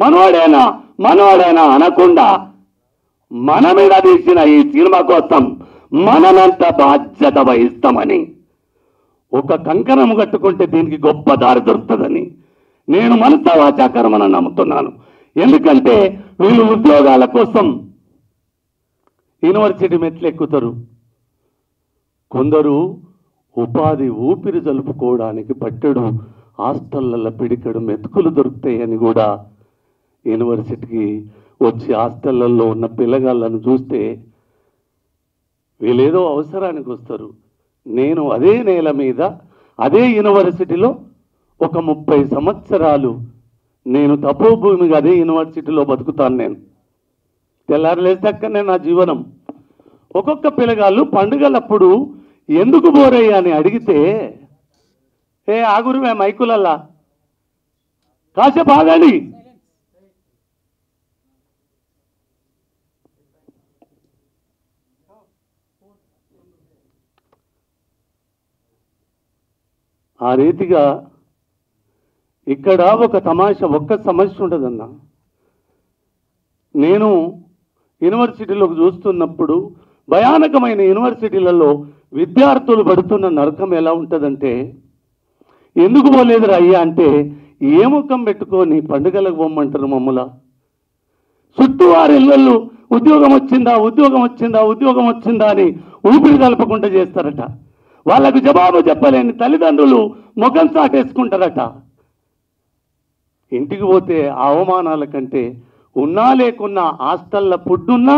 మనోడేనా మనోడేనా అనకుండా మన మీద తీసిన ఈ సినిమా కోసం మనమంత బాధ్యత వహిస్తామని ఒక కంకణం కట్టుకుంటే దీనికి గొప్ప దారి దొరుకుతుందని నేను మనసా వాచాకర్మని నమ్ముతున్నాను. ఎందుకంటే వీళ్ళు ఉద్యోగాల కోసం యూనివర్సిటీ మెట్లు ఎక్కుతారు, కొందరు ఉపాధి ఊపిరి జలుపుకోవడానికి పట్టెడు హాస్టళ్లలో పిడికెడు మెతుకులు దొరుకుతాయని కూడా యూనివర్సిటీకి వచ్చి హాస్టళ్లలో ఉన్న పిల్లగాళ్ళను చూస్తే వీళ్ళేదో అవసరానికి వస్తారు. నేను అదే నేల మీద అదే యూనివర్సిటీలో ఒక 30 సంవత్సరాలు నేను తపోభూమిగా అదే యూనివర్సిటీలో బతుకుతాను. నేను తెల్లారలేసాకనే నా జీవనం. ఒక్కొక్క పిల్లగాళ్ళు పండుగలప్పుడు ఎందుకు బోరయ్యా అని అడిగితే ఏ ఆగురువే మైకులల్లా కాసేపు ఆగండి. ఆ రీతిగా ఇక్కడ ఒక తమాషా, ఒక్క సమస్య ఉండదన్నా. నేను యూనివర్సిటీలోకి చూస్తున్నప్పుడు భయానకమైన యూనివర్సిటీలలో విద్యార్థులు పడుతున్న నరకం ఎలా ఉంటుందంటే, ఎందుకు పోలేదురా అయ్యా అంటే ఏ ముఖం పెట్టుకొని పండుగలకు పొమ్మంటారు మమ్మల. చుట్టూ వారి ఇళ్ళు ఉద్యోగం వచ్చిందా ఉద్యోగం వచ్చిందా ఉద్యోగం వచ్చిందా అని ఊపిరి కలపకుండా చేస్తారట. వాళ్ళకు జవాబు చెప్పలేని తల్లిదండ్రులు ముఖం చాటేసుకుంటారట. ఇంటికి పోతే ఆ అవమానాల కంటే ఉన్నా లేకున్నా హాస్టల్ల ఫుడ్ ఉన్నా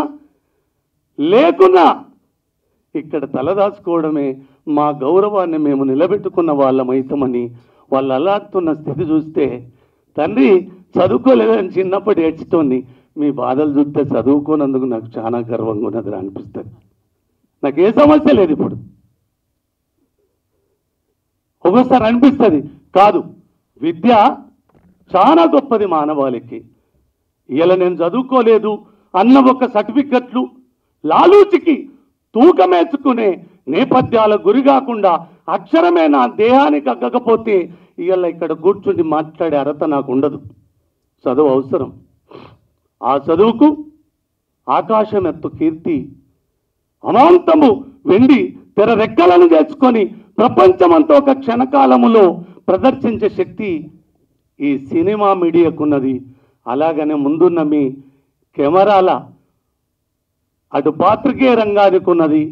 లేకున్నా ఇక్కడ తలదాచుకోవడమే మా గౌరవాన్ని మేము నిలబెట్టుకున్న వాళ్ళమైతమని వాళ్ళు అలాడుతున్న స్థితి చూస్తే, తండ్రి చదువుకోలేదని చిన్నప్పటి ఏడ్చుతోంది, మీ బాధలు చూస్తే చదువుకోనందుకు నాకు చాలా గర్వంగా ఉన్నది అనిపిస్తుంది. నాకు ఏ సమస్య లేదు. ఇప్పుడు ఒక్కోసారి అనిపిస్తుంది కాదు, విద్య చాలా గొప్పది మానవాళికి. ఇలా నేను చదువుకోలేదు అన్న ఒక సర్టిఫికెట్లు లాలూచికి తూకమేసుకునే నేపథ్యాల గురి కాకుండా అక్షరమే నా దేహానికి అగ్గకపోతే ఇలా ఇక్కడ కూర్చుని మాట్లాడే అర్హత నాకు ఉండదు. చదువు అవసరం. ఆ చదువుకు ఆకాశం ఎత్తు కీర్తి అమాంతము వెండి తెర రెక్కలను చేసుకొని ప్రపంచమంతా ఒక క్షణకాలములో ప్రదర్శించే శక్తి ఈ సినిమా మీడియాకున్నది. అలాగనే ముందున్న మీ కెమెరాల అటు పాత్రికేయ రంగానికి ఉన్నది.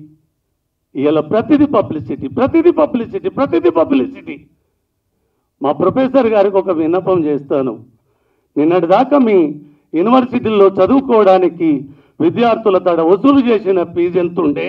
ఇలా ప్రతిదీ పబ్లిసిటీ ప్రతిదీ పబ్లిసిటీ ప్రతిదీ పబ్లిసిటీ. మా ప్రొఫెసర్ గారికి ఒక విన్నపం చేస్తాను. నిన్నటి దాకా మీ యూనివర్సిటీల్లో చదువుకోవడానికి విద్యార్థుల తడ వసూలు చేసిన ఫీజు ఎంత ఉండే